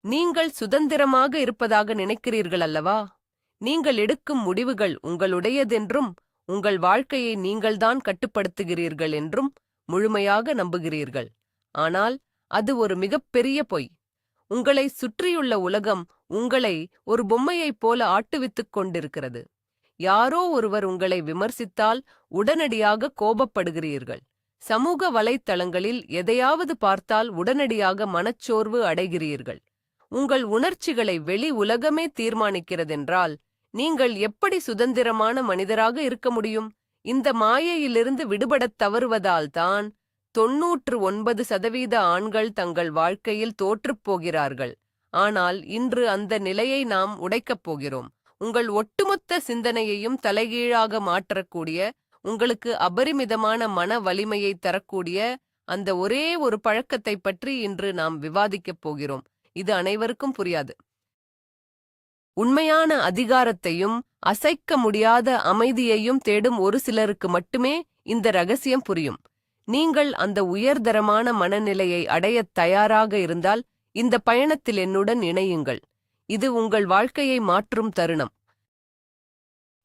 நீங்கள் சுதந்திரமாக இருப்பதாக நினைக்கிறீர்கள் அல்லவா? நீங்கள் எடுக்கும் முடிவுகள் உங்களுடையதென்றும் உங்கள் வாழ்க்கையை நீங்கள்தான் கட்டுப்படுத்துகிறீர்கள் என்றும் முழுமையாக நம்புகிறீர்கள். ஆனால் அது ஒரு மிகப்பெரிய பொய். உங்களை சுற்றியுள்ள உலகம் உங்களை ஒரு பொம்மையைப் போல ஆட்டுவித்துக் கொண்டிருக்கிறது. யாரோ ஒருவர் உங்களை விமர்சித்தால் உடனடியாக கோபப்படுகிறீர்கள். சமூக வலைத்தளங்களில் எதையாவது பார்த்தால் உடனடியாக மனச்சோர்வு அடைகிறீர்கள். உங்கள் உணர்ச்சிகளை வெளி உலகமே தீர்மானிக்கிறதென்றால் நீங்கள் எப்படி சுதந்திரமான மனிதராக இருக்க முடியும்? இந்த மாயையிலிருந்து விடுபடத் தவறுவதால்தான் 99% ஆண்கள் தங்கள் வாழ்க்கையில் தோற்றுப் போகிறார்கள். ஆனால் இன்று அந்த நிலையை நாம் உடைக்கப் போகிறோம். உங்கள் ஒட்டுமொத்த சிந்தனையையும் தலைகீழாக மாற்றக்கூடிய, உங்களுக்கு அபரிமிதமான மன வலிமையை தரக்கூடிய அந்த ஒரே ஒரு பழக்கத்தைப் பற்றி இன்று நாம் விவாதிக்கப் போகிறோம். இது அனைவருக்கும் புரியாது. உண்மையான அதிகாரத்தையும் அசைக்க முடியாத அமைதியையும் தேடும் ஒரு சிலருக்கு மட்டுமே இந்த ரகசியம் புரியும். நீங்கள் அந்த உயர்தரமான மனநிலையை அடையத் தயாராக இருந்தால் இந்த பயணத்தில் என்னுடன் இணையுங்கள். இது உங்கள் வாழ்க்கையை மாற்றும் தருணம்.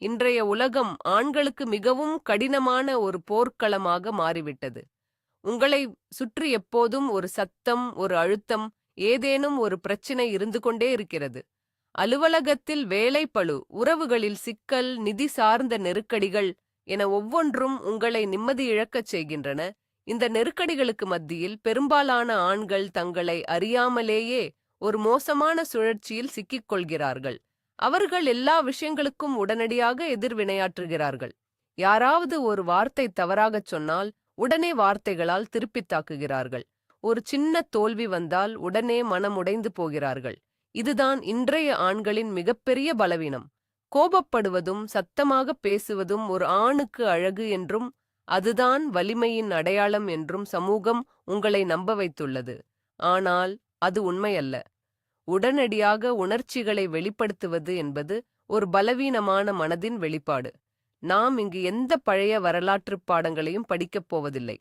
இன்றைய உலகம் ஆண்களுக்கு மிகவும் கடினமான ஒரு போர்க்களமாக மாறிவிட்டது. உங்களை சுற்றி எப்போதும் ஒரு சத்தம், ஒரு அழுத்தம், ஏதேனும் ஒரு பிரச்சினை இருந்து கொண்டே இருக்கிறது. அலுவலகத்தில் வேலைப்பளு, உறவுகளில் சிக்கல், நிதி சார்ந்த நெருக்கடிகள் என ஒவ்வொன்றும் உங்களை நிம்மதி இழக்கச் செய்கின்றன. இந்த நெருக்கடிகளுக்கு மத்தியில் பெரும்பாலான ஆண்கள் தங்களை அறியாமலேயே ஒரு மோசமான சுழற்சியில் சிக்கிக் கொள்கிறார்கள். அவர்கள் எல்லா விஷயங்களுக்கும் உடனடியாக எதிர்வினையாற்றுகிறார்கள். யாராவது ஒரு வார்த்தை தவறாகச் சொன்னால் உடனே வார்த்தைகளால் திருப்பித் தாக்குகிறார்கள். ஒரு சின்ன தோல்வி வந்தால் உடனே மனமுடைந்து போகிறார்கள். இதுதான் இன்றைய ஆண்களின் மிகப்பெரிய பலவீனம். கோபப்படுவதும் சத்தமாக பேசுவதும் ஒரு ஆணுக்கு அழகு என்றும் அதுதான் வலிமையின் அடையாளம் என்றும் சமூகம் உங்களை நம்ப வைத்துள்ளது. ஆனால் அது உண்மையல்ல. உடனடியாக உணர்ச்சிகளை வெளிப்படுத்துவது என்பது ஒரு பலவீனமான மனதின் வெளிப்பாடு. நாம் இங்கு எந்த பழைய வரலாற்றுப் பாடங்களையும் படிக்கப் போவதில்லை.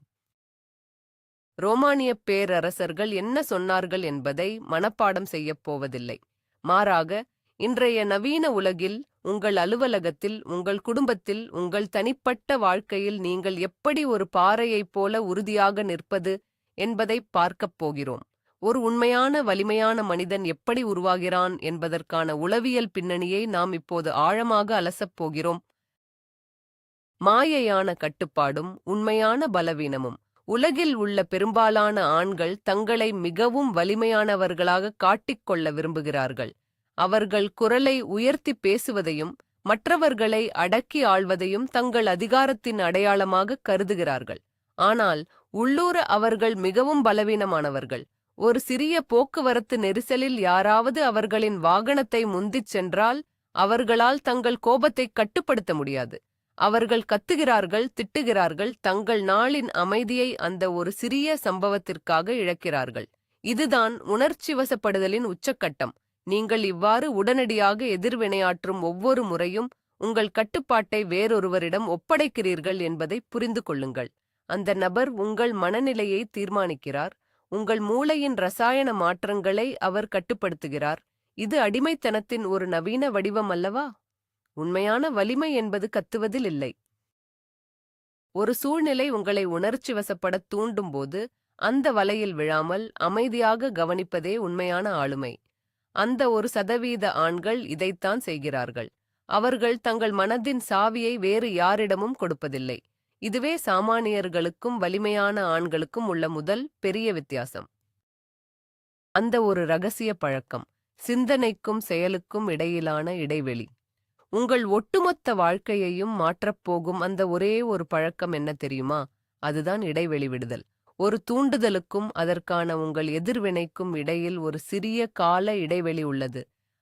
ரோமானிய பேரரசர்கள் என்ன சொன்னார்கள் என்பதை மனப்பாடம் செய்யப் போவதில்லை. மாறாக, இன்றைய நவீன உலகில், உங்கள் அலுவலகத்தில், உங்கள் குடும்பத்தில், உங்கள் தனிப்பட்ட வாழ்க்கையில் நீங்கள் எப்படி ஒரு பாறையைப் போல உறுதியாக நிற்பது என்பதை பார்க்கப் போகிறோம். ஒரு உண்மையான வலிமையான மனிதன் எப்படி உருவாகிறான் என்பதற்கான உளவியல் பின்னணியை நாம் இப்போது ஆழமாக அலசப் போகிறோம். மாயையான கட்டுப்பாடும் உண்மையான பலவீனமும். உலகில் உள்ள பெரும்பாலான ஆண்கள் தங்களை மிகவும் வலிமையானவர்களாக காட்டிக்கொள்ள விரும்புகிறார்கள். அவர்கள் குரலை உயர்த்தி பேசுவதையும் மற்றவர்களை அடக்கி ஆள்வதையும் தங்கள் அதிகாரத்தின் அடையாளமாக கருதுகிறார்கள். ஆனால் உள்ளூர அவர்கள் மிகவும் பலவீனமானவர்கள். ஒரு சிறிய போக்குவரத்து நெரிசலில் யாராவது அவர்களின் வாகனத்தை முந்திச் சென்றால் அவர்களால் தங்கள் கோபத்தை கட்டுப்படுத்த முடியாது. அவர்கள் கத்துகிறார்கள், திட்டுகிறார்கள், தங்கள் நாளின் அமைதியை அந்த ஒரு சிறிய சம்பவத்திற்காக இழக்கிறார்கள். இதுதான் உணர்ச்சி வசப்படுதலின் உச்சக்கட்டம். நீங்கள் இவ்வாறு உடனடியாக எதிர்வினையாற்றும் ஒவ்வொரு முறையும் உங்கள் கட்டுப்பாட்டை வேறொருவரிடம் ஒப்படைக்கிறீர்கள் என்பதை புரிந்து கொள்ளுங்கள். அந்த நபர் உங்கள் மனநிலையை தீர்மானிக்கிறார். உங்கள் மூளையின் ரசாயன மாற்றங்களை அவர் கட்டுப்படுத்துகிறார். இது அடிமைத்தனத்தின் ஒரு நவீன வடிவம் அல்லவா? உண்மையான வலிமை என்பது கத்துவதில் இல்லை. ஒரு சூழ்நிலை உங்களை உணர்ச்சி வசப்படத் தூண்டும்போது அந்த வலையில் விழாமல் அமைதியாக கவனிப்பதே உண்மையான ஆளுமை. அந்த 1% ஆண்கள் இதைத்தான் செய்கிறார்கள். அவர்கள் தங்கள் மனதின் சாவியை வேறு யாரிடமும் கொடுப்பதில்லை. இதுவே சாமானியர்களுக்கும் வலிமையான ஆண்களுக்கும் உள்ள முதல் பெரிய வித்தியாசம். அந்த ஒரு இரகசிய பழக்கம், சிந்தனைக்கும் செயலுக்கும் இடையிலான இடைவெளி. உங்கள் ஒட்டுமொத்த வாழ்க்கையையும் மாற்றப்போகும் அந்த ஒரே ஒரு பழக்கம் என்ன தெரியுமா? அதுதான் இடைவெளி விடுதல். ஒரு தூண்டுதலுக்கும் அதற்கான உங்கள் எதிர்வினைக்கும் இடையில் ஒரு சிறிய கால இடைவெளி உள்ளது.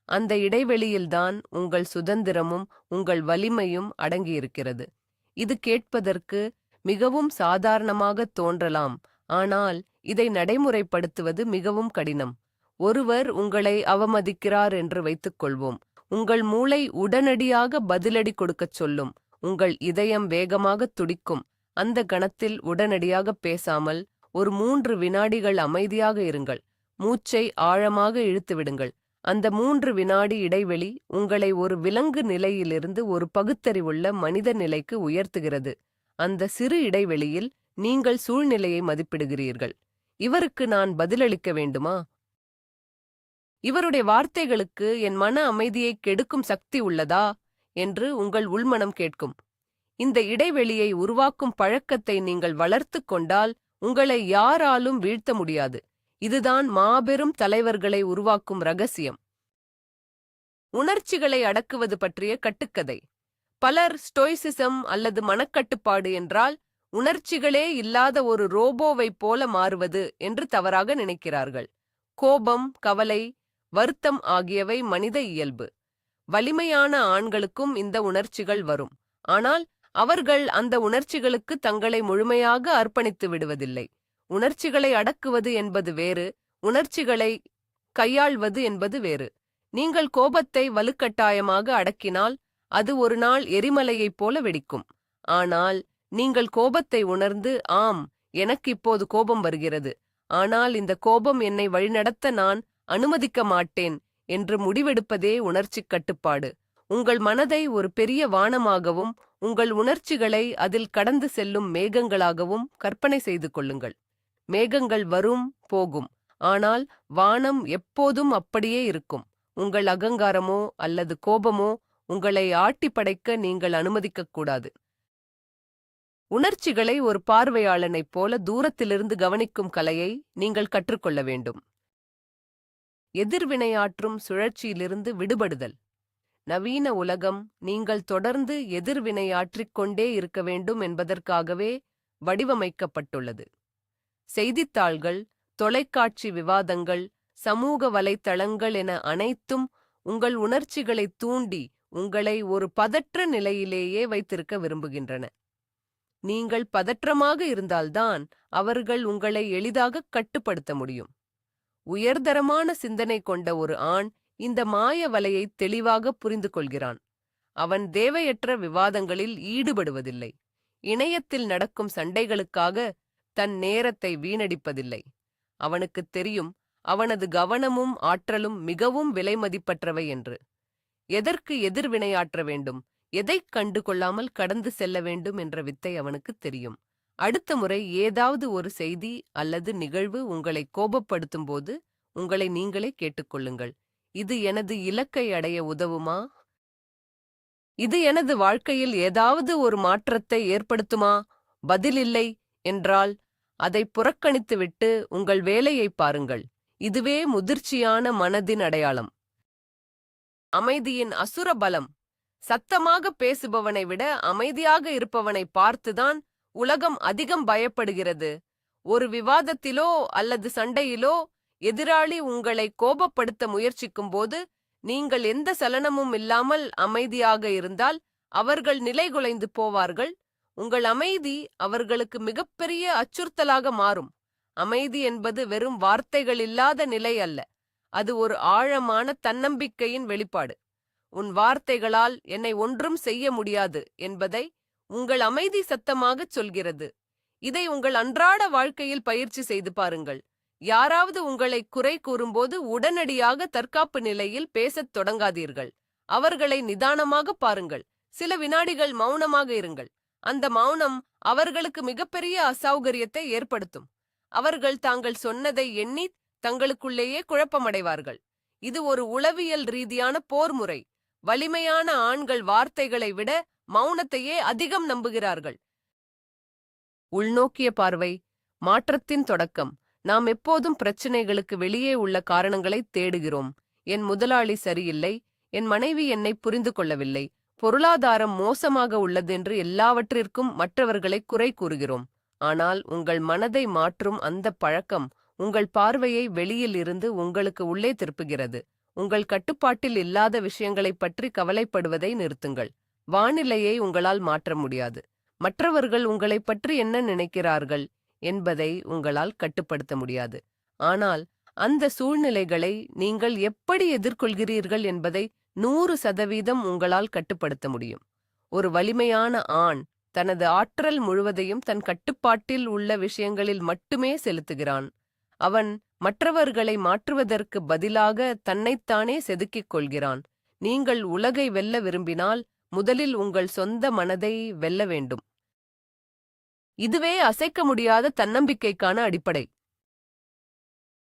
அந்த இடைவெளியில்தான் உங்கள் சுதந்திரமும் உங்கள் வலிமையும் அடங்கியிருக்கிறது. இது கேட்பதற்கு மிகவும் சாதாரணமாக தோன்றலாம், ஆனால் இதை நடைமுறைப்படுத்துவது மிகவும் கடினம். ஒருவர் உங்களை அவமதிக்கிறார் என்று வைத்துக் கொள்வோம். உங்கள் மூளை உடனடியாக பதிலடி கொடுக்கச் சொல்லும். உங்கள் இதயம் வேகமாக துடிக்கும். அந்த கணத்தில் உடனடியாக பேசாமல் ஒரு 3 வினாடிகள் அமைதியாக இருங்கள். மூச்சை ஆழமாக இழுத்து விடுங்கள். அந்த 3 வினாடி இடைவெளி உங்களை ஒரு விலங்கு நிலையிலிருந்து ஒரு பகுத்தறிவுள்ள மனித நிலைக்கு உயர்த்துகிறது. அந்த சிறு இடைவெளியில் நீங்கள் சூழ்நிலையை மதிப்பிடுகிறீர்கள். இவருக்கு நான் பதிலளிக்க வேண்டுமா? இவருடைய வார்த்தைகளுக்கு என் மன அமைதியை கெடுக்கும் சக்தி உள்ளதா என்று உங்கள் உள்மனம் கேட்கும். இந்த இடைவெளியை உருவாக்கும் பழக்கத்தை நீங்கள் வளர்த்துக் கொண்டால் உங்களை யாராலும் வீழ்த்த முடியாது. இதுதான் மாபெரும் தலைவர்களை உருவாக்கும் ரகசியம். உணர்ச்சிகளை அடக்குவது பற்றிய கட்டுக்கதை. பலர் ஸ்டோய்சிசம் அல்லது மனக்கட்டுப்பாடு என்றால் உணர்ச்சிகளே இல்லாத ஒரு ரோபோவைப் போல மாறுவது என்று தவறாக நினைக்கிறார்கள். கோபம், கவலை, வருத்தம் ஆகியவை மனித இயல்பு. வலிமையான ஆண்களுக்கும் இந்த உணர்ச்சிகள் வரும். ஆனால் அவர்கள் அந்த உணர்ச்சிகளுக்கு தங்களை முழுமையாக அர்ப்பணித்து விடுவதில்லை. உணர்ச்சிகளை அடக்குவது என்பது வேறு, உணர்ச்சிகளை கையாள்வது என்பது வேறு. நீங்கள் கோபத்தை வலுக்கட்டாயமாக அடக்கினால் அது ஒரு நாள் எரிமலையைப் போல வெடிக்கும். ஆனால் நீங்கள் கோபத்தை உணர்ந்து, ஆம், எனக்கு இப்போது கோபம் வருகிறது, ஆனால் இந்த கோபம் என்னை வழிநடத்த நான் அனுமதிக்க மாட்டேன் என்று முடிவெடுப்பதே உணர்ச்சிக் கட்டுப்பாடு. உங்கள் மனதை ஒரு பெரிய வானமாகவும் உங்கள் உணர்ச்சிகளை அதில் கடந்து செல்லும் மேகங்களாகவும் கற்பனை செய்து கொள்ளுங்கள். மேகங்கள் வரும் போகும், ஆனால் வானம் எப்போதும் அப்படியே இருக்கும். உங்கள் அகங்காரமோ அல்லது கோபமோ உங்களை ஆட்டி படைக்க நீங்கள் அனுமதிக்கக்கூடாது. உணர்ச்சிகளை ஒரு பார்வையாளனைப் போல தூரத்திலிருந்து கவனிக்கும் கலையை நீங்கள் கற்றுக்கொள்ள வேண்டும். எதிர்வினையாற்றும் சுழற்சியிலிருந்து விடுபடுதல். நவீன உலகம் நீங்கள் தொடர்ந்து எதிர்வினையாற்றிக் கொண்டே இருக்க வேண்டும் என்பதற்காகவே வடிவமைக்கப்பட்டுள்ளது. செய்தித்தாள்கள், தொலைக்காட்சி விவாதங்கள், சமூக வலைத்தளங்கள் என அனைத்தும் உங்கள் உணர்ச்சிகளை தூண்டி உங்களை ஒரு பதற்ற நிலையிலேயே வைத்திருக்க விரும்புகின்றன. நீங்கள் பதற்றமாக இருந்தால்தான் அவர்கள் உங்களை எளிதாக கட்டுப்படுத்த முடியும். உயர்தரமான சிந்தனை கொண்ட ஒரு ஆண் இந்த மாய வலையை தெளிவாக புரிந்து கொள்கிறான். அவன் தேவையற்ற விவாதங்களில் ஈடுபடுவதில்லை. இணையத்தில் நடக்கும் சண்டைகளுக்காக தன் நேரத்தை வீணடிப்பதில்லை. அவனுக்குத் தெரியும் அவனது கவனமும் ஆற்றலும் மிகவும் விலைமதிப்பற்றவை என்று. எதற்கு எதிர்வினையாற்ற வேண்டும், எதைக் கண்டு கொள்ளாமல் கடந்து செல்ல வேண்டும் என்ற வித்தை அவனுக்குத் தெரியும். அடுத்த முறை ஏதாவது ஒரு செய்தி அல்லது நிகழ்வு உங்களை கோபப்படுத்தும் போது உங்களை நீங்களே கேட்டுக்கொள்ளுங்கள். இது எனது இலக்கை அடைய உதவுமா? இது எனது வாழ்க்கையில் ஏதாவது ஒரு மாற்றத்தை ஏற்படுத்துமா? பதில் இல்லை என்றால் அதை புறக்கணித்துவிட்டு உங்கள் வேலையை பாருங்கள். இதுவே முதிர்ச்சியான மனதின் அடையாளம். அமைதியின் அசுர பலம். சத்தமாக பேசுபவனை விட அமைதியாக இருப்பவனை பார்த்துதான் உலகம் அதிகம் பயப்படுகிறது. ஒரு விவாதத்திலோ அல்லது சண்டையிலோ எதிராளி உங்களை கோபப்படுத்த முயற்சிக்கும் போது நீங்கள் எந்த சலனமும் இல்லாமல் அமைதியாக இருந்தால் அவர்கள் நிலைகுலைந்து போவார்கள். உங்கள் அமைதி அவர்களுக்கு மிகப்பெரிய அச்சுறுத்தலாக மாறும். அமைதி என்பது வெறும் வார்த்தைகள் இல்லாத நிலை அல்ல, அது ஒரு ஆழமான தன்னம்பிக்கையின் வெளிப்பாடு. உன் வார்த்தைகளால் என்னை ஒன்றும் செய்ய முடியாது என்பதை உங்கள் அமைதி சத்தமாகச் சொல்கிறது. இதை உங்கள் அன்றாட வாழ்க்கையில் பயிற்சி செய்து பாருங்கள். யாராவது உங்களை குறை கூறும்போது உடனடியாக தற்காப்பு நிலையில் பேசத் தொடங்காதீர்கள். அவர்களை நிதானமாக பாருங்கள். சில வினாடிகள் மௌனமாக இருங்கள். அந்த மௌனம் அவர்களுக்கு மிகப்பெரிய அசௌகரியத்தை ஏற்படுத்தும். அவர்கள் தாங்கள் சொன்னதை எண்ணி தங்களுக்குள்ளேயே குழப்பமடைவார்கள். இது ஒரு உளவியல் ரீதியான போர் முறை. வலிமையான ஆண்கள் வார்த்தைகளை விட மௌனத்தையே அதிகம் நம்புகிறார்கள். உள்நோக்கிய பார்வை. மாற்றத்தின் தொடக்கம். நாம் எப்போதும் பிரச்சினைகளுக்கு வெளியே உள்ள காரணங்களை தேடுகிறோம். என் முதலாளி சரியில்லை, என் மனைவி என்னை புரிந்து கொள்ளவில்லை, பொருளாதாரம் மோசமாக உள்ளதென்று எல்லாவற்றிற்கும் மற்றவர்களை குறை கூறுகிறோம். ஆனால் உங்கள் மனதை மாற்றும் அந்த பழக்கம் உங்கள் பார்வையை வெளியில் இருந்து உங்களுக்கு உள்ளே திருப்புகிறது. உங்கள் கட்டுப்பாட்டில் இல்லாத விஷயங்களைப் பற்றி கவலைப்படுவதை நிறுத்துங்கள். வானிலையை உங்களால் மாற்ற முடியாது. மற்றவர்கள் உங்களைப் பற்றி என்ன நினைக்கிறார்கள் என்பதை உங்களால் கட்டுப்படுத்த முடியாது. ஆனால் அந்த சூழ்நிலைகளை நீங்கள் எப்படி எதிர்கொள்கிறீர்கள் என்பதை 100% உங்களால் கட்டுப்படுத்த முடியும். ஒரு வலிமையான ஆண் தனது ஆற்றல் முழுவதையும் தன் கட்டுப்பாட்டில் உள்ள விஷயங்களில் மட்டுமே செலுத்துகிறான். அவன் மற்றவர்களை மாற்றுவதற்கு பதிலாக தன்னைத்தானே செதுக்கிக் கொள்கிறான். நீங்கள் உலகை வெல்ல விரும்பினால் முதலில் உங்கள் சொந்த மனதை வெல்ல வேண்டும். இதுவே அசைக்க முடியாத தன்னம்பிக்கைக்கான அடிப்படை.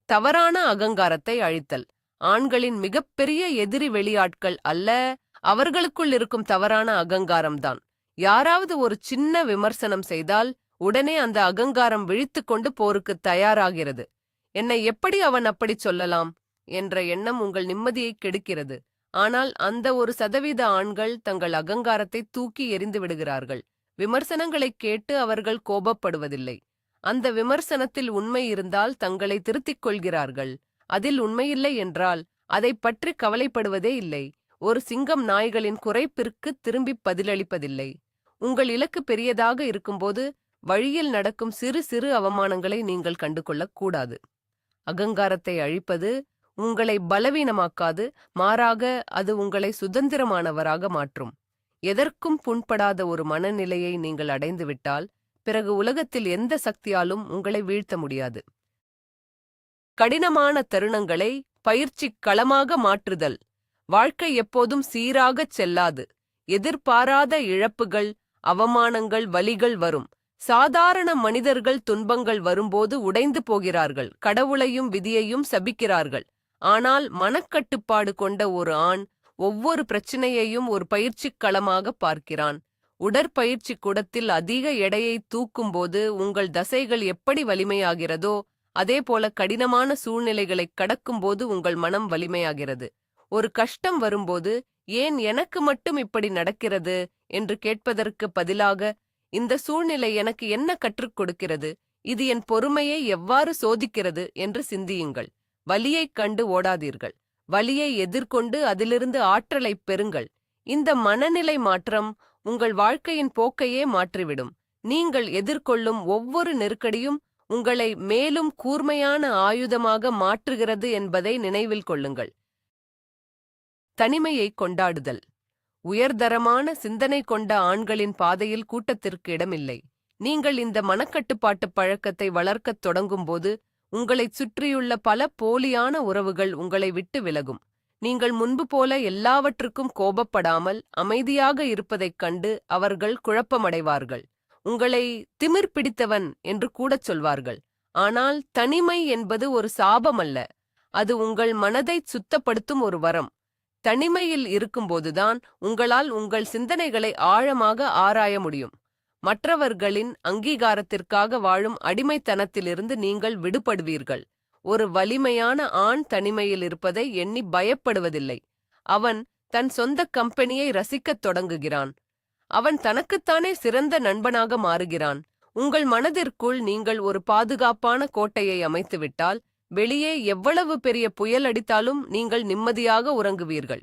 தவறான அகங்காரத்தை அழித்தல். ஆண்களின் மிகப்பெரிய எதிரி வெளியாட்கள் அல்ல, அவர்களுக்குள் இருக்கும் தவறான அகங்காரம்தான். யாராவது ஒரு சின்ன விமர்சனம் செய்தால் உடனே அந்த அகங்காரம் விழித்துக்கொண்டு போருக்கு தயாராகிறது. என்னை எப்படி அவன் அப்படி சொல்லலாம் என்ற எண்ணம் உங்கள் நிம்மதியை கெடுக்கிறது. ஆனால் அந்த 1% ஆண்கள் தங்கள் அகங்காரத்தை தூக்கி எறிந்து விடுகிறார்கள். விமர்சனங்களைக் கேட்டு அவர்கள் கோபப்படுவதில்லை. அந்த விமர்சனத்தில் உண்மை இருந்தால் தங்களை திருத்திக் கொள்கிறார்கள். அதில் உண்மையில்லை என்றால் அதை பற்றி கவலைப்படுவதே இல்லை. ஒரு சிங்கம் நாய்களின் குறைப்பிற்கு திரும்பி பதிலளிப்பதில்லை. உங்கள் இலக்கு பெரியதாக இருக்கும்போது வழியில் நடக்கும் சிறு சிறு அவமானங்களை நீங்கள் கண்டுகொள்ளக் கூடாது. அகங்காரத்தை அழிப்பது உங்களை பலவீனமாக்காது, மாறாக அது உங்களை சுதந்திரமானவராக மாற்றும். எதற்கும் புண்படாத ஒரு மனநிலையை நீங்கள் அடைந்துவிட்டால் பிறகு உலகத்தில் எந்த சக்தியாலும் உங்களை வீழ்த்த முடியாது. கடினமான தருணங்களை பயிற்சிக் களமாக மாற்றுதல். வாழ்க்கை எப்போதும் சீராகச் செல்லாது. எதிர்பாராத இழப்புகள், அவமானங்கள், வலிகள் வரும். சாதாரண மனிதர்கள் துன்பங்கள் வரும்போது உடைந்து போகிறார்கள், கடவுளையும் விதியையும் சபிக்கிறார்கள். ஆனால் மனக்கட்டுப்பாடு கொண்ட ஒரு ஆண் ஒவ்வொரு பிரச்சனையையும் ஒரு பயிற்சிக் களமாக பார்க்கிறான். உடற்பயிற்சி கூடத்தில் அதிக எடையை தூக்கும்போது உங்கள் தசைகள் எப்படி வலிமையாகிறதோ அதேபோல கடினமான சூழ்நிலைகளைக் கடக்கும்போது உங்கள் மனம் வலிமையாகிறது. ஒரு கஷ்டம் வரும்போது ஏன் எனக்கு மட்டும் இப்படி நடக்கிறது என்று கேட்பதற்கு பதிலாக இந்த சூழ்நிலை எனக்கு என்ன கற்றுக் கொடுக்கிறது, இது என் பொறுமையை எவ்வாறு சோதிக்கிறது என்று சிந்தியுங்கள். வலியைக் கண்டு ஓடாதீர்கள், வலியை எதிர்கொண்டு அதிலிருந்து ஆற்றலைப் பெறுங்கள். இந்த மனநிலை மாற்றம் உங்கள் வாழ்க்கையின் போக்கையே மாற்றிவிடும். நீங்கள் எதிர்கொள்ளும் ஒவ்வொரு நெருக்கடியும் உங்களை மேலும் கூர்மையான ஆயுதமாக மாற்றுகிறது என்பதை நினைவில் கொள்ளுங்கள். தனிமையை கொண்டாடுதல். உயர்தரமான சிந்தனை கொண்ட ஆண்களின் பாதையில் கூட்டத்திற்கு இடமில்லை. நீங்கள் இந்த மனக்கட்டுப்பாட்டு பழக்கத்தை வளர்க்கத் தொடங்கும்போது உங்களைச் சுற்றியுள்ள பல போலியான உறவுகள் உங்களை விட்டு விலகும். நீங்கள் முன்பு போல எல்லாவற்றுக்கும் கோபப்படாமல் அமைதியாக இருப்பதைக் கண்டு அவர்கள் குழப்பமடைவார்கள். உங்களை திமிர் பிடித்தவன் என்று கூடச் சொல்வார்கள். ஆனால் தனிமை என்பது ஒரு சாபமல்ல, அது உங்கள் மனதைச் சுத்தப்படுத்தும் ஒரு வரம். தனிமையில் இருக்கும்போதுதான் உங்களால் உங்கள் சிந்தனைகளை ஆழமாக ஆராய முடியும். மற்றவர்களின் அங்கீகாரத்திற்காக வாழும் அடிமைத்தனத்திலிருந்து நீங்கள் விடுபடுவீர்கள். ஒரு வலிமையான ஆண் தனிமையில் இருப்பதை எண்ணி பயப்படுவதில்லை. அவன் தன் சொந்த கம்பெனியை ரசிக்கத் தொடங்குகிறான். அவன் தனக்குத்தானே சிறந்த நண்பனாக மாறுகிறான். உங்கள் மனதிற்குள் நீங்கள் ஒரு பாதுகாப்பான கோட்டையை அமைத்துவிட்டால் வெளியே எவ்வளவு பெரிய புயல் அடித்தாலும் நீங்கள் நிம்மதியாக உறங்குவீர்கள்.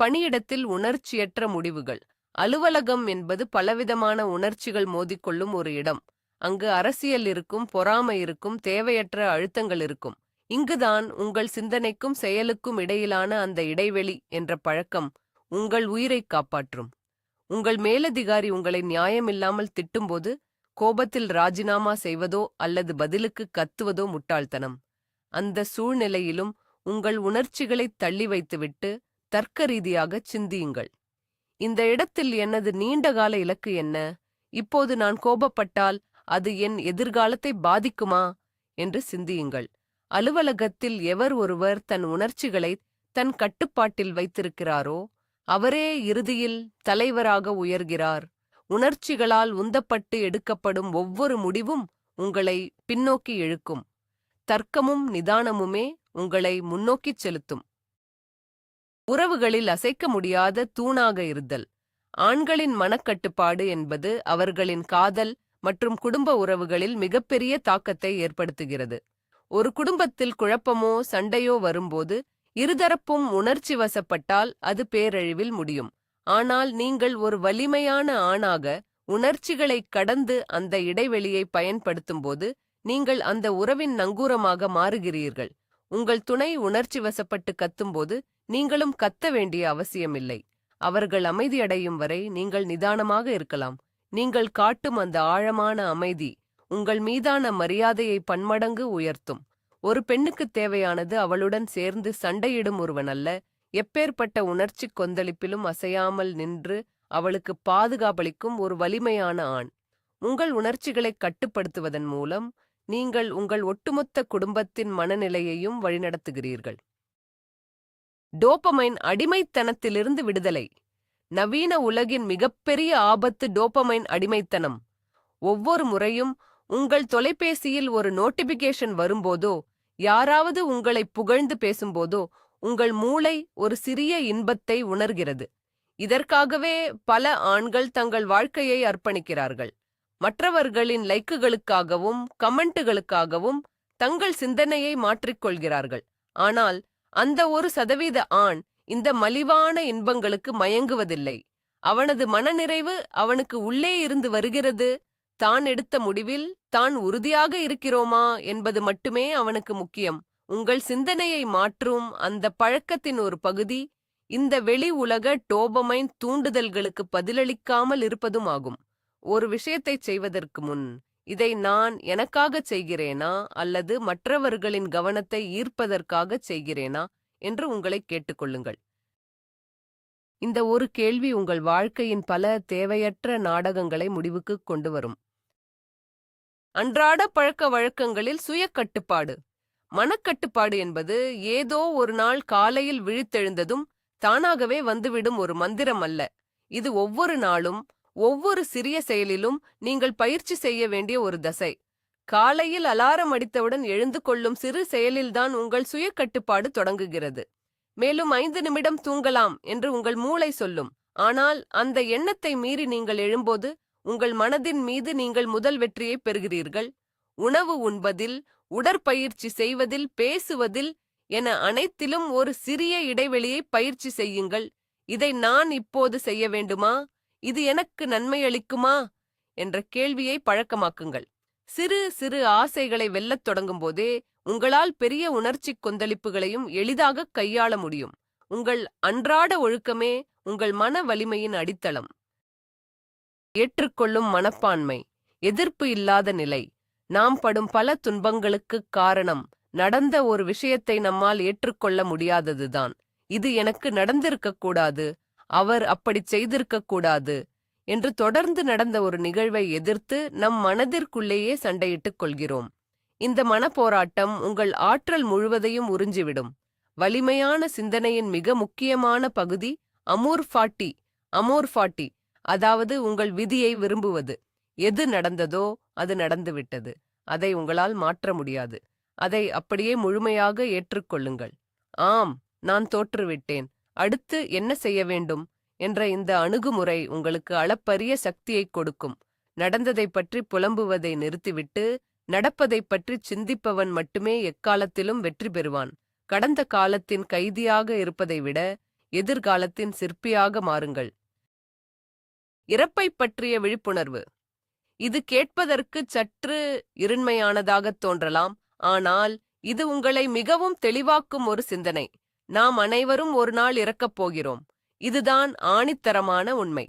பணியிடத்தில் உணர்ச்சியற்ற முடிவுகள். அலுவலகம் என்பது பலவிதமான உணர்ச்சிகள் மோதிக்கொள்ளும் ஒரு இடம். அங்கு அரசியல் இருக்கும், பொறாமை இருக்கும், தேவையற்ற அழுத்தங்கள் இருக்கும். இங்குதான் உங்கள் சிந்தனைக்கும் செயலுக்கும் இடையிலான அந்த இடைவெளி என்ற பழக்கம் உங்கள் உயிரைக் காப்பாற்றும். உங்கள் மேலதிகாரி உங்களை நியாயமில்லாமல் திட்டும்போது கோபத்தில் ராஜினாமா செய்வதோ அல்லது பதிலுக்கு கத்துவதோ முட்டாள்தனம். அந்த சூழ்நிலையிலும் உங்கள் உணர்ச்சிகளைத் தள்ளி வைத்துவிட்டு தர்க்க ரீதியாகச் சிந்தியுங்கள். இந்த இடத்தில் எனது நீண்டகால இலக்கு என்ன? இப்போது நான் கோபப்பட்டால் அது என் எதிர்காலத்தை பாதிக்குமா என்று சிந்தியுங்கள். அலுவலகத்தில் எவர் ஒருவர் தன் உணர்ச்சிகளை தன் கட்டுப்பாட்டில் வைத்திருக்கிறாரோ அவரே இறுதியில் தலைவராக உயர்கிறார். உணர்ச்சிகளால் உந்தப்பட்டு எடுக்கப்படும் ஒவ்வொரு முடிவும் உங்களை பின்னோக்கி இழுக்கும். தர்க்கமும் நிதானமுமே உங்களை முன்னோக்கிச் செலுத்தும். உறவுகளில் அசைக்க முடியாத தூணாக இருத்தல். ஆண்களின் மனக்கட்டுப்பாடு என்பது அவர்களின் காதல் மற்றும் குடும்ப உறவுகளில் மிகப்பெரிய தாக்கத்தை ஏற்படுத்துகிறது. ஒரு குடும்பத்தில் குழப்பமோ சண்டையோ வரும்போது இருதரப்பும் உணர்ச்சி வசப்பட்டால் அது பேரழிவில் முடியும். ஆனால் நீங்கள் ஒரு வலிமையான ஆணாக உணர்ச்சிகளைக் கடந்து அந்த இடைவெளியை பயன்படுத்தும்போது நீங்கள் அந்த உறவின் நங்கூரமாக மாறுகிறீர்கள். உங்கள் துணை உணர்ச்சி வசப்பட்டு கத்தும்போது நீங்களும் கத்த வேண்டிய அவசியமில்லை. அவர்கள் அமைதியடையும் வரை நீங்கள் நிதானமாக இருக்கலாம். நீங்கள் காட்டும் அந்த ஆழமான அமைதி உங்கள் மீதான மரியாதையை பன்மடங்கு உயர்த்தும். ஒரு பெண்ணுக்குத் தேவையானது அவளுடன் சேர்ந்து சண்டையிடும் ஒருவன் அல்ல, எப்பேற்பட்ட உணர்ச்சிக் கொந்தளிப்பிலும் அசையாமல் நின்று அவளுக்கு பாதுகாப்பளிக்கும் ஒரு வலிமையான ஆண். உங்கள் உணர்ச்சிகளைக் கட்டுப்படுத்துவதன் மூலம் நீங்கள் உங்கள் ஒட்டுமொத்த குடும்பத்தின் மனநிலையையும் வழிநடத்துகிறீர்கள். டோபமைன் அடிமைத்தனத்திலிருந்து விடுதலை. நவீன உலகின் மிகப்பெரிய ஆபத்து டோபமைன் அடிமைத்தனம். ஒவ்வொரு முறையும் உங்கள் தொலைபேசியில் ஒரு நோட்டிபிகேஷன் வரும்போதோ, யாராவது உங்களை புகழ்ந்து பேசும்போதோ, உங்கள் மூளை ஒரு சிறிய இன்பத்தை உணர்கிறது. இதற்காகவே பல ஆண்கள் தங்கள் வாழ்க்கையை அர்ப்பணிக்கிறார்கள். மற்றவர்களின் லைக்குகளுக்காகவும் கமெண்ட்டுகளுக்காகவும் தங்கள் சிந்தனையை மாற்றிக்கொள்கிறார்கள். ஆனால் அந்த 1% ஆண் இந்த மலிவான இன்பங்களுக்கு மயங்குவதில்லை. அவனது மனநிறைவு அவனுக்கு உள்ளே இருந்து வருகிறது. தான் எடுத்த முடிவில் தான் உறுதியாக இருக்கிறோமா என்பது மட்டுமே அவனுக்கு முக்கியம். உங்கள் சிந்தனையை மாற்றும் அந்த பழக்கத்தின் ஒரு பகுதி இந்த வெளி உலக டோபமைன் தூண்டுதல்களுக்கு பதிலளிக்காமல் இருப்பதும் ஆகும். ஒரு விஷயத்தைச் செய்வதற்கு முன், இதை நான் எனக்காகச் செய்கிறேனா அல்லது மற்றவர்களின் கவனத்தை ஈர்ப்பதற்காகச் செய்கிறேனா என்று உங்களை கேட்டுக்கொள்ளுங்கள். இந்த ஒரு கேள்வி உங்கள் வாழ்க்கையின் பல தேவையற்ற நாடகங்களை முடிவுக்கு கொண்டு வரும். அன்றாட பழக்க வழக்கங்களில் சுய கட்டுப்பாடு. மனக்கட்டுப்பாடு என்பது ஏதோ ஒரு நாள் காலையில் விழித்தெழுந்ததும் தானாகவே வந்துவிடும் ஒரு மந்திரம் அல்ல. இது ஒவ்வொரு நாளும் ஒவ்வொரு சிறிய செயலிலும் நீங்கள் பயிற்சி செய்ய வேண்டிய ஒரு தசை. காலையில் அலாரம் அடித்தவுடன் எழுந்து கொள்ளும் சிறு செயலில்தான் உங்கள் சுய கட்டுப்பாடு தொடங்குகிறது. மேலும் 5 நிமிடம் தூங்கலாம் என்று உங்கள் மூளை சொல்லும். ஆனால் அந்த எண்ணத்தை மீறி நீங்கள் எழும்போது உங்கள் மனதின் மீது நீங்கள் முதல் வெற்றியை பெறுகிறீர்கள். உணவு உண்பதில், உடற்பயிற்சி செய்வதில், பேசுவதில் என அனைத்திலும் ஒரு சிறிய இடைவெளியை பயிற்சி செய்யுங்கள். இதை நான் இப்போது செய்ய வேண்டுமா? இது எனக்கு நன்மை அளிக்குமா என்ற கேள்வியை பழக்கமாக்குங்கள். சிறு சிறு ஆசைகளை வெல்லத் தொடங்கும் போதே உங்களால் பெரிய உணர்ச்சிக் கொந்தளிப்புகளையும் எளிதாக கையாள முடியும். உங்கள் அன்றாட ஒழுக்கமே உங்கள் மன வலிமையின் அடித்தளம். ஏற்றுக்கொள்ளும் மனப்பான்மை. எதிர்ப்பு இல்லாத நிலை. நாம் படும் பல துன்பங்களுக்குக் காரணம் நடந்த ஒரு விஷயத்தை நம்மால் ஏற்றுக்கொள்ள முடியாததுதான். இது எனக்கு நடந்திருக்கக்கூடாது, அவர் அப்படிச் செய்திருக்கக்கூடாது என்று தொடர்ந்து நடந்த ஒரு நிகழ்வை எதிர்த்து நம் மனதிற்குள்ளேயே சண்டையிட்டுக் கொள்கிறோம். இந்த மனப்போராட்டம் உங்கள் ஆற்றல் முழுவதையும் உறிஞ்சிவிடும். வலிமையான சிந்தனையின் மிக முக்கியமான பகுதி அமோர் ஃபாட்டி, அதாவது உங்கள் விதியை விரும்புவது. எது நடந்ததோ அது நடந்துவிட்டது. அதை உங்களால் மாற்ற முடியாது. அதை அப்படியே முழுமையாக ஏற்றுக்கொள்ளுங்கள். ஆம், நான் தோற்றுவிட்டேன், அடுத்து என்ன செய்ய வேண்டும் என்ற இந்த அணுகுமுறை உங்களுக்கு அளப்பரிய சக்தியைக் கொடுக்கும். நடந்ததைப் பற்றி புலம்புவதை நிறுத்திவிட்டு நடப்பதைப் பற்றி சிந்திப்பவன் மட்டுமே எக்காலத்திலும் வெற்றி பெறுவான். கடந்த காலத்தின் கைதியாக இருப்பதை விட எதிர்காலத்தின் சிற்பியாக மாறுங்கள். இறப்பைப் பற்றிய விழிப்புணர்வு. இது கேட்பதற்கு சற்று இருண்மையானதாகத் தோன்றலாம், ஆனால் இது உங்களை மிகவும் தெளிவாக்கும் ஒரு சிந்தனை. நாம் அனைவரும் ஒரு நாள் இறக்கப் போகிறோம். இதுதான் ஆணித்தரமான உண்மை.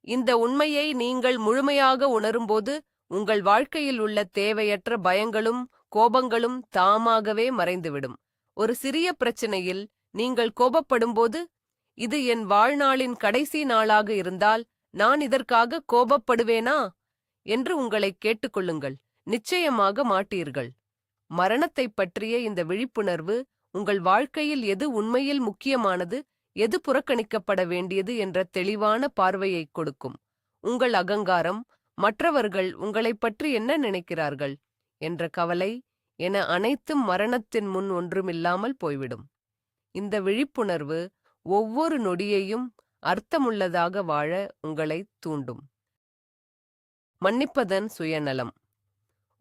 இந்த உண்மையை நீங்கள் முழுமையாக உணரும்போது உங்கள் வாழ்க்கையில் உள்ள தேவையற்ற பயங்களும் கோபங்களும் தாமாகவே மறைந்துவிடும். ஒரு சிறிய பிரச்சனையில் நீங்கள் கோபப்படும்போது, இது என் வாழ்நாளின் கடைசி நாளாக இருந்தால் நான் இதற்காக கோபப்படுவேனா என்று உங்களை கேட்டுக்கொள்ளுங்கள். நிச்சயமாக மாட்டீர்கள். மரணத்தைப் பற்றிய இந்த விழிப்புணர்வு உங்கள் வாழ்க்கையில் எது உண்மையில் முக்கியமானது, எது புறக்கணிக்கப்பட வேண்டியது என்ற தெளிவான பார்வையைக் கொடுக்கும். உங்கள் அகங்காரம், மற்றவர்கள் உங்களைப் பற்றி என்ன நினைக்கிறார்கள் என்ற கவலை என அனைத்தும் மரணத்தின் முன் ஒன்றுமில்லாமல் போய்விடும். இந்த விழிப்புணர்வு ஒவ்வொரு நொடியையும் அர்த்தமுள்ளதாக வாழ உங்களைத் தூண்டும். மன்னிப்பதன் சுயநலம்.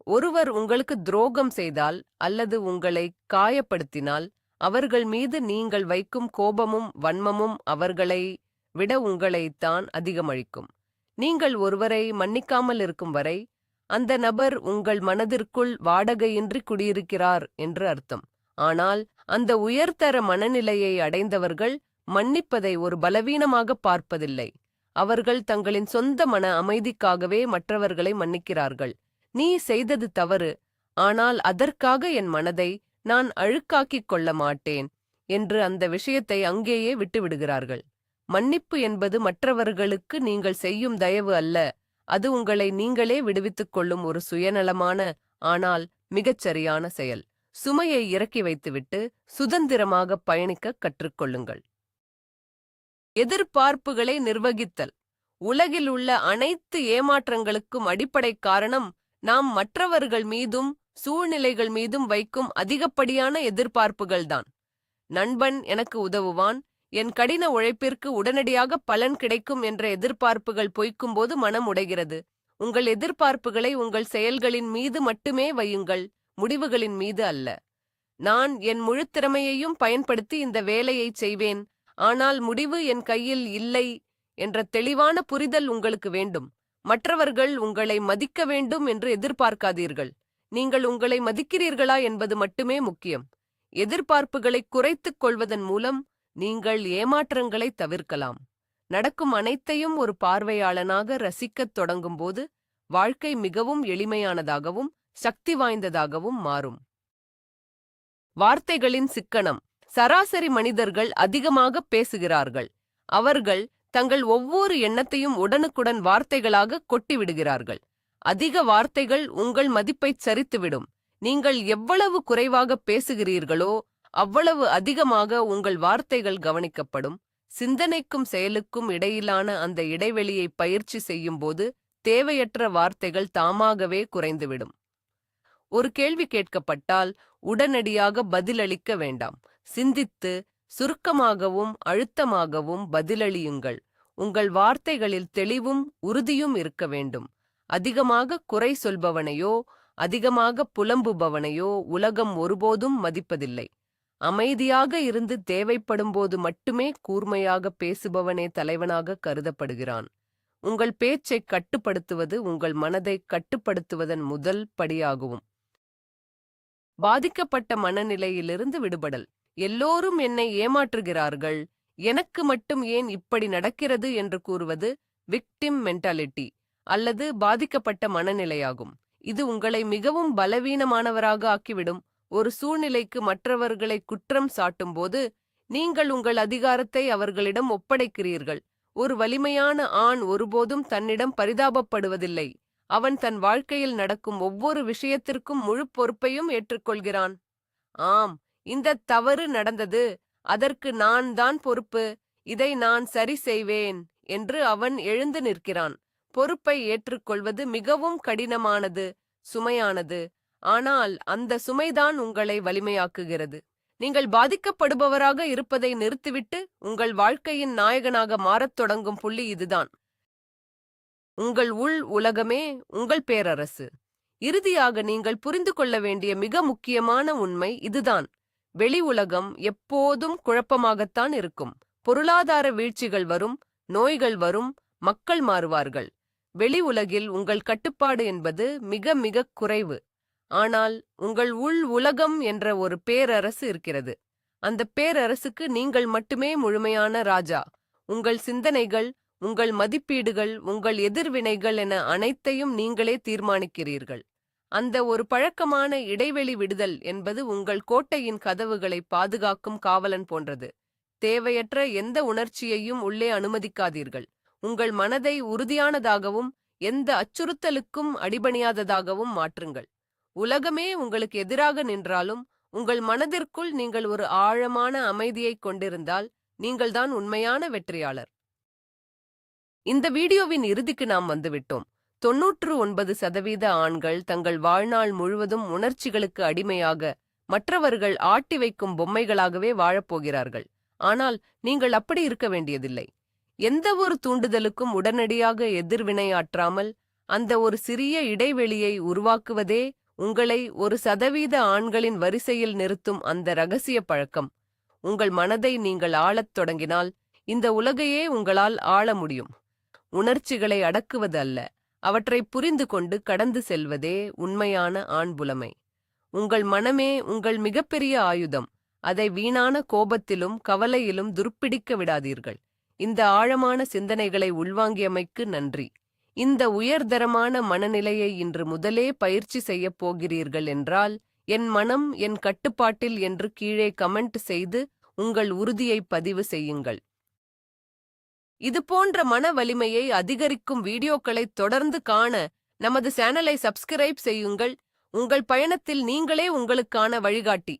ஒருவர் உங்களுக்கு துரோகம் செய்தால் அல்லது உங்களை காயப்படுத்தினால் அவர்கள் மீது நீங்கள் வைக்கும் கோபமும் வன்மமும் அவர்களை விட உங்களைத்தான் அதிகமளிக்கும். நீங்கள் ஒருவரை மன்னிக்காமல் இருக்கும் வரை அந்த நபர் உங்கள் மனதிற்குள் வாடகையின்றி குடியிருக்கிறார் என்று அர்த்தம். ஆனால் அந்த உயர்தர மனநிலையை அடைந்தவர்கள் மன்னிப்பதை ஒரு பலவீனமாக பார்ப்பதில்லை. அவர்கள் தங்களின் சொந்த மன அமைதிக்காகவே மற்றவர்களை மன்னிக்கிறார்கள். நீ செய்தது தவறு, ஆனால் அதற்காக என் மனதை நான் அழுக்காக்கிக் கொள்ள மாட்டேன் என்று அந்த விஷயத்தை அங்கேயே விட்டுவிடுகிறார்கள். மன்னிப்பு என்பது மற்றவர்களுக்கு நீங்கள் செய்யும் தயவு அல்ல, அது உங்களை நீங்களே விடுவித்துக் கொள்ளும் ஒரு சுயநலமான ஆனால் மிகச்சரியான செயல். சுமையை இறக்கி வைத்துவிட்டு சுதந்திரமாக பயணிக்க கற்றுக்கொள்ளுங்கள். எதிர்பார்ப்புகளை நிர்வகித்தல். உலகில் உள்ள அனைத்து ஏமாற்றங்களுக்கும் அடிப்படை காரணம் நாம் மற்றவர்கள் மீதும் சூழ்நிலைகள் மீதும் வைக்கும் அதிகப்படியான எதிர்பார்ப்புகள்தான். நண்பன் எனக்கு உதவுவான், என் கடின உழைப்பிற்கு உடனடியாக பலன் கிடைக்கும் என்ற எதிர்பார்ப்புகள் பொய்க்கும்போது மனம் உடைகிறது. உங்கள் எதிர்பார்ப்புகளை உங்கள் செயல்களின் மீது மட்டுமே வையுங்கள், முடிவுகளின் மீது அல்ல. நான் என் முழு திறமையையும் பயன்படுத்தி இந்த வேலையை செய்வேன், ஆனால் முடிவு என் கையில் இல்லை என்ற தெளிவான புரிதல் உங்களுக்கு வேண்டும். மற்றவர்கள் உங்களை மதிக்க வேண்டும் என்று எதிர்பார்க்காதீர்கள், நீங்கள் உங்களை மதிக்கிறீர்களா என்பது மட்டுமே முக்கியம். எதிர்பார்ப்புகளை குறைத்துக் கொள்வதன் மூலம் நீங்கள் ஏமாற்றங்களை தவிர்க்கலாம். நடக்கும் அனைத்தையும் ஒரு பார்வையாளனாக ரசிக்கத் தொடங்கும்போது வாழ்க்கை மிகவும் எளிமையானதாகவும் சக்தி வாய்ந்ததாகவும் மாறும். வார்த்தைகளின் சிக்கனம். சராசரி மனிதர்கள் அதிகமாக பேசுகிறார்கள். அவர்கள் தங்கள் ஒவ்வொரு எண்ணத்தையும் உடனுக்குடன் வார்த்தைகளாக கொட்டிவிடுகிறார்கள். அதிக வார்த்தைகள் உங்கள் மதிப்பைச் சரித்துவிடும். நீங்கள் எவ்வளவு குறைவாக பேசுகிறீர்களோ அவ்வளவு அதிகமாக உங்கள் வார்த்தைகள் கவனிக்கப்படும். சிந்தனைக்கும் செயலுக்கும் இடையிலான அந்த இடைவெளியை பயிற்சி செய்யும்போது தேவையற்ற வார்த்தைகள் தாமாகவே குறைந்துவிடும். ஒரு கேள்வி கேட்கப்பட்டால் உடனடியாக பதிலளிக்க வேண்டாம். சிந்தித்து சுருக்கமாகவும் அழுத்தமாகவும் பதிலளியுங்கள். உங்கள் வார்த்தைகளில் தெளிவும் உறுதியும் இருக்க வேண்டும். அதிகமாக குறை சொல்பவனையோ அதிகமாக புலம்புபவனையோ உலகம் ஒருபோதும் மதிப்பதில்லை. அமைதியாக இருந்து தேவைப்படும்போது மட்டுமே கூர்மையாக பேசுபவனே தலைவனாக கருதப்படுகிறான். உங்கள் பேச்சை கட்டுப்படுத்துவது உங்கள் மனதை கட்டுப்படுத்துவதன் முதல் படியாகும். பாதிக்கப்பட்ட மனநிலையிலிருந்து விடுபடல். எல்லோரும் என்னை ஏமாற்றுகிறார்கள், எனக்கு மட்டும் ஏன் இப்படி நடக்கிறது என்று கூறுவது விக்டிம் மென்டாலிட்டி அல்லது பாதிக்கப்பட்ட மனநிலையாகும். இது உங்களை மிகவும் பலவீனமானவராக ஆக்கிவிடும். ஒரு சூழ்நிலைக்கு மற்றவர்களை குற்றம் சாட்டும்போது நீங்கள் உங்கள் அதிகாரத்தை அவர்களிடம் ஒப்படைக்கிறீர்கள். ஒரு வலிமையான ஆண் ஒருபோதும் தன்னிடம் பரிதாபப்படுவதில்லை. அவன் தன் வாழ்க்கையில் நடக்கும் ஒவ்வொரு விஷயத்திற்கும் முழு பொறுப்பையும் ஏற்றுக்கொள்கிறான். ஆம், இந்த தவறு நடந்தது, அதற்கு நான் தான் பொறுப்பு, இதை நான் சரி செய்வேன் என்று அவன் எழுந்து நிற்கிறான். பொறுப்பை ஏற்றுக்கொள்வது மிகவும் கடினமானது, சுமையானது. ஆனால் அந்த சுமைதான் உங்களை வலிமையாக்குகிறது. நீங்கள் பாதிக்கப்படுபவராக இருப்பதை நிறுத்திவிட்டு உங்கள் வாழ்க்கையின் நாயகனாக மாறத் தொடங்கும் புள்ளி இதுதான். உங்கள் உள் உலகமே உங்கள் பேரரசு. இறுதியாக நீங்கள் புரிந்து கொள்ள வேண்டிய மிக முக்கியமான உண்மை இதுதான். வெளி உலகம் எப்போதும் குழப்பமாகத்தான் இருக்கும். பொருளாதார வீழ்ச்சிகள் வரும், நோய்கள் வரும், மக்கள் மாறுவார்கள். வெளி உலகில் உங்கள் கட்டுப்பாடு என்பது மிக மிக குறைவு. ஆனால் உங்கள் உள் உலகம் என்ற ஒரு பேரரசு இருக்கிறது. அந்த பேரரசுக்கு நீங்கள் மட்டுமே முழுமையான ராஜா. உங்கள் சிந்தனைகள், உங்கள் மதிப்பீடுகள், உங்கள் எதிர்வினைகள் என அனைத்தையும் நீங்களே தீர்மானிக்கிறீர்கள். அந்த ஒரு பழக்கமான இடைவெளி விடுதல் என்பது உங்கள் கோட்டையின் கதவுகளை பாதுகாக்கும் காவலன் போன்றது. தேவையற்ற எந்த உணர்ச்சியையும் உள்ளே அனுமதிக்காதீர்கள். உங்கள் மனதை உறுதியானதாகவும் எந்த அச்சுறுத்தலுக்கும் அடிபணியாததாகவும் மாற்றுங்கள். உலகமே உங்களுக்கு எதிராக நின்றாலும் உங்கள் மனதிற்குள் நீங்கள் ஒரு ஆழமான அமைதியை கொண்டிருந்தால் நீங்கள்தான் உண்மையான வெற்றியாளர். இந்த வீடியோவின் இறுதிக்கு நாம் வந்துவிட்டோம். 99% ஆண்கள் தங்கள் வாழ்நாள் முழுவதும் உணர்ச்சிகளுக்கு அடிமையாக மற்றவர்கள் ஆட்டி வைக்கும் பொம்மைகளாகவே வாழப்போகிறார்கள். ஆனால் நீங்கள் அப்படி இருக்க வேண்டியதில்லை. எந்த ஒரு தூண்டுதலுக்கும் உடனடியாக எதிர்வினையாற்றாமல் அந்த ஒரு சிறிய இடைவெளியை உருவாக்குவதே உங்களை 1% ஆண்களின் வரிசையில் நிறுத்தும் அந்த இரகசிய பழக்கம். உங்கள் மனதை நீங்கள் ஆளத் தொடங்கினால் இந்த உலகையே உங்களால் ஆள முடியும். உணர்ச்சிகளை அடக்குவது அல்ல, அவற்றை புரிந்து கொண்டு கடந்து செல்வதே உண்மையான ஆண்புலமை. உங்கள் மனமே உங்கள் மிகப்பெரிய ஆயுதம். அதை வீணான கோபத்திலும் கவலையிலும் துருப்பிடிக்க விடாதீர்கள். இந்த ஆழமான சிந்தனைகளை உள்வாங்கியமைக்கு நன்றி. இந்த உயர்தரமான மனநிலையை இன்று முதலே பயிற்சி செய்யப் போகிறீர்கள் என்றால், என் மனம் என் கட்டுப்பாட்டில் என்று கீழே கமெண்ட் செய்து உங்கள் உறுதியை பதிவு செய்யுங்கள். இதுபோன்ற மன வலிமையை அதிகரிக்கும் வீடியோக்களை தொடர்ந்து காண நமது சேனலை சப்ஸ்கிரைப் செய்யுங்கள். உங்கள் பயணத்தில் நீங்களே உங்களுக்கான வழிகாட்டி.